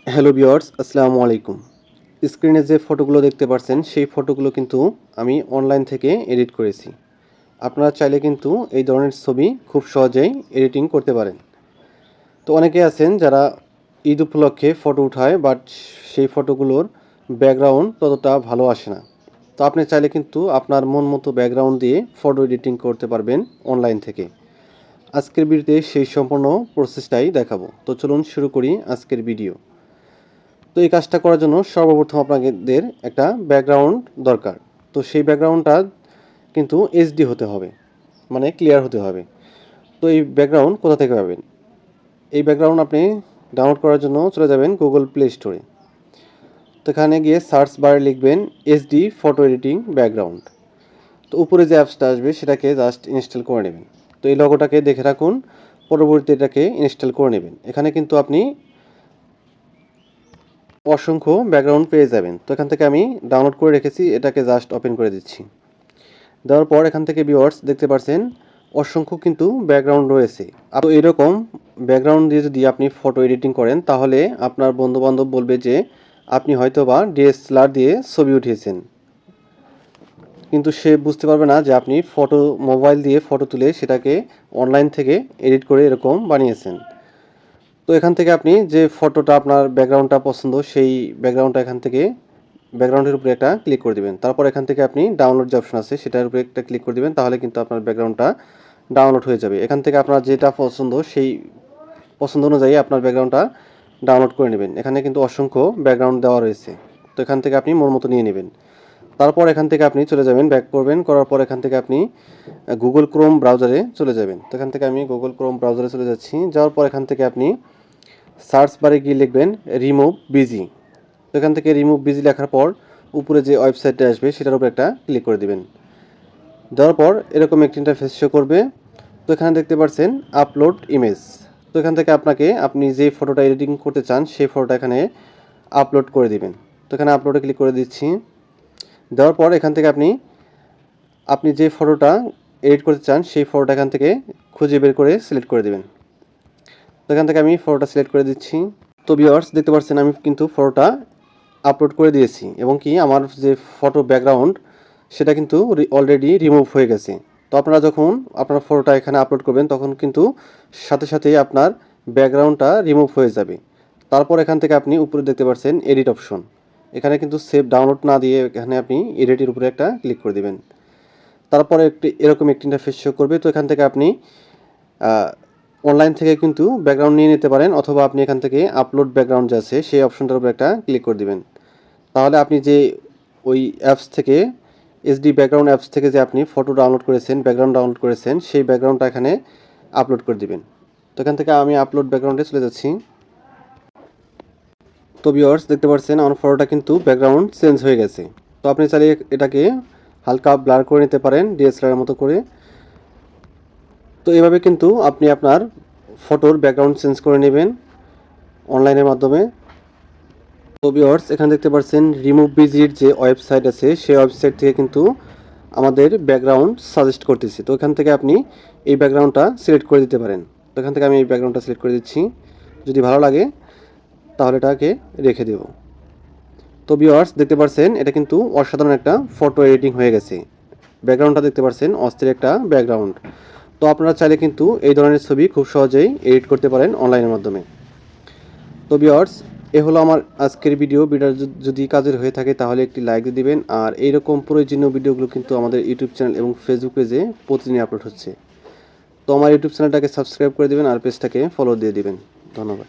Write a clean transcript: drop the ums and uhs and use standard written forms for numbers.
Hello viewers, আসসালামু আলাইকুম। স্ক্রিনে যে ফটোগুলো দেখতে পাচ্ছেন সেই ফটোগুলো কিন্তু আমি অনলাইন থেকে এডিট করেছি। আপনারা চাইলে কিন্তু এই ধরনের ছবি খুব সহজেই এডিটিং করতে পারেন। তো অনেকে আছেন যারা ঈদ উপলক্ষে ফটো উঠায়, বাট সেই ফটোগুলোর ব্যাকগ্রাউন্ড ততটা ভালো আসে না। তো আপনি চাইলে কিন্তু আপনার মন মতো ব্যাকগ্রাউন্ড দিয়ে ফটো এডিটিং করতে পারবেন অনলাইন থেকে। আজকের ভিডিওতে সেই সম্পূর্ণ প্রসেসটাই দেখাবো। তো চলুন শুরু করি আজকের ভিডিও। তো এই কাজটা করার জন্য সর্বপ্রথম আপনাদের একটা ব্যাকগ্রাউন্ড দরকার। তো সেই ব্যাকগ্রাউন্ডটা কিন্তু এইচডি হতে হবে, মানে ক্লিয়ার হতে হবে। তো এই ব্যাকগ্রাউন্ড কোথা থেকে পাবেন? এই ব্যাকগ্রাউন্ড আপনি ডাউনলোড করার জন্য চলে যাবেন গুগল প্লে স্টোরে। তো এখানে গিয়ে সার্চ বারে লিখবেন এইচডি ফটো এডিটিং ব্যাকগ্রাউন্ড। তো উপরে যে অ্যাপসটা আসবে সেটাকে জাস্ট ইনস্টল করে নেবেন। তো এই লগোটাকে দেখে রাখুন, পরবর্তীতে এটাকে ইনস্টল করে নেবেন। এখানে কিন্তু আপনি অসংখ্য ব্যাকগ্রাউন্ড পেয়ে যাবেন। তো এখান থেকে আমি ডাউনলোড করে রেখেছি, এটাকে জাস্ট ওপেন করে দিচ্ছি। দেওয়ার পর এখান থেকে ভিউয়ার্স দেখতে পাচ্ছেন অসংখ্য কিন্তু ব্যাকগ্রাউন্ড রয়েছে। তো এরকম ব্যাকগ্রাউন্ড দিয়ে যদি আপনি ফটো এডিটিং করেন তাহলে আপনার বন্ধুবান্ধব বলবে যে আপনি হয়তোবা ডিএসএলআর দিয়ে ছবি উঠিয়েছেন, কিন্তু সে বুঝতে পারবে না যে আপনি মোবাইল দিয়ে ফটো তুলে সেটাকে অনলাইন থেকে এডিট করে এরকম বানিয়েছেন। তো এখান থেকে আপনি যে ফটোটা আপনার ব্যাকগ্রাউন্ডটা পছন্দ সেই ব্যাকগ্রাউন্ডটা এখান থেকে ব্যাকগ্রাউন্ডের উপরে একটা ক্লিক করে দিবেন। তারপর এখান থেকে আপনি ডাউনলোড যে অপশন আছে সেটার উপরে একটা ক্লিক করে দিবেন, তাহলে কিন্তু আপনার ব্যাকগ্রাউন্ডটা ডাউনলোড হয়ে যাবে। এখান থেকে আপনার যেটা পছন্দ সেই পছন্দ অনুযায়ী আপনার ব্যাকগ্রাউন্ডটা ডাউনলোড করে নেবেন। এখানে কিন্তু অসংখ্য ব্যাকগ্রাউন্ড দেওয়া রয়েছে, তো এখান থেকে আপনি মন মতো নিয়ে নেবেন। তারপর এখান থেকে আপনি চলে যাবেন, ব্যাক করবেন, করার পর এখান থেকে আপনি গুগল ক্রোম ব্রাউজারে চলে যাবেন। তো এখান থেকে আমি গুগল ক্রোম ব্রাউজারে চলে যাচ্ছি। যাওয়ার পর এখান থেকে আপনি সার্চ বারে গিয়ে লিখবেন রিমুভ বিজি। তো এখান থেকে রিমুভ বিজি লেখার পর উপরে যে ওয়েবসাইটটা আসবে সেটার উপর একটা ক্লিক করে দিবেন। দেওয়ার পর এরকম একটি ইন্টারফেস শো করবে। তো এখানে দেখতে পাচ্ছেন আপলোড ইমেজ। তো এখান থেকে আপনি যে ফটোটা এডিটিং করতে চান সেই ফটোটা এখানে আপলোড করে দিবেন। তো এখানে আপলোডে ক্লিক করে দিচ্ছি। দেওয়ার পর এখান থেকে আপনি যে ফটোটা এডিট করতে চান সেই ফটোটা এখান থেকে খুঁজে বের করে সিলেক্ট করে দিবেন। তো এখান থেকে আমি ফটোটা সিলেক্ট করে দিচ্ছি। তো ভিউয়ার্স দেখতে পাচ্ছেন আমি কিন্তু ফটোটা আপলোড করে দিয়েছি এবং কি আমার যে ফটো ব্যাকগ্রাউন্ড সেটা কিন্তু অলরেডি রিমুভ হয়ে গেছে। তো আপনারা যখন আপনার ফটোটা এখানে আপলোড করবেন তখন কিন্তু সাথে সাথেই আপনার ব্যাকগ্রাউন্ডটা রিমুভ হয়ে যাবে। তারপর এখান থেকে আপনি উপরে দেখতে পাচ্ছেন এডিট অপশন। এখানে কিন্তু সেভ ডাউনলোড না দিয়ে এখানে আপনি এডিটের উপরে একটা ক্লিক করে দিবেন। তারপরে এরকম একটি ইন্টারফেস শো করবে। তো এখান থেকে আপনি অনলাইন থেকে কিন্তু ব্যাকগ্রাউন্ড নিয়ে নিতে পারেন, অথবা আপনি এখান থেকে আপলোড ব্যাকগ্রাউন্ড যে আছে সেই অপশনটার উপর একটা ক্লিক করে দিবেন। তাহলে আপনি যে ওই অ্যাপস থেকে এইচডি ব্যাকগ্রাউন্ড অ্যাপস থেকে যে আপনি ফটো ডাউনলোড করেছেন, ব্যাকগ্রাউন্ড ডাউনলোড করেছেন, সেই ব্যাকগ্রাউন্ডটা এখানে আপলোড করে দিবেন। তো এখান থেকে আমি আপলোড ব্যাকগ্রাউন্ডে চলে যাচ্ছি। তো ভিউয়ার্স দেখতে পাচ্ছেন আমার ফটোটা কিন্তু ব্যাকগ্রাউন্ড চেঞ্জ হয়ে গেছে। তো আপনি চাইলে এটাকে হালকা ব্লার করে নিতে পারেন ডিএসএলআর মতো করে। তো এভাবে কিন্তু আপনি আপনার ফটোর ব্যাকগ্রাউন্ড চেঞ্জ করে নেবেন অনলাইনের মাধ্যমে। তো ভিউয়ার্স এখানে দেখতে পাচ্ছেন রিমুভ বিজির যে ওয়েবসাইট আছে সেই ওয়েবসাইট থেকে কিন্তু আমাদের ব্যাকগ্রাউন্ড সাজেস্ট করতেছি। তো এখান থেকে আপনি এই ব্যাকগ্রাউন্ডটা সিলেক্ট করে দিতে পারেন। তো এখান থেকে আমি এই ব্যাকগ্রাউন্ডটা সিলেক্ট করে দিচ্ছি। যদি ভালো লাগে তাহলে এটাকে রেখে দেব। তো ভিউয়ার্স দেখতে পাচ্ছেন এটা কিন্তু অসাধারণ একটা ফটো এডিটিং হয়ে গেছে। ব্যাকগ্রাউন্ডটা দেখতে পাচ্ছেন অস্থির একটা ব্যাকগ্রাউন্ড। তো আপনারা চাইলে কিন্তু এই ধরনের ছবি খুব সহজেই এডিট করতে পারেন অনলাইনের মাধ্যমে। তো ভিউয়ার্স এ হলো আমার আজকের ভিডিওটা যদি কাজের হয়ে থাকে তাহলে একটি লাইক দিয়ে দিবেন। আর এইরকম প্রয়োজনীয় ভিডিওগুলো কিন্তু আমাদের ইউটিউব চ্যানেল এবং ফেসবুক পেজে প্রতিদিন আপলোড হচ্ছে। তো আমার ইউটিউব চ্যানেলটাকে সাবস্ক্রাইব করে দিবেন আর পেজটাকে ফলো দিয়ে দিবেন। ধন্যবাদ।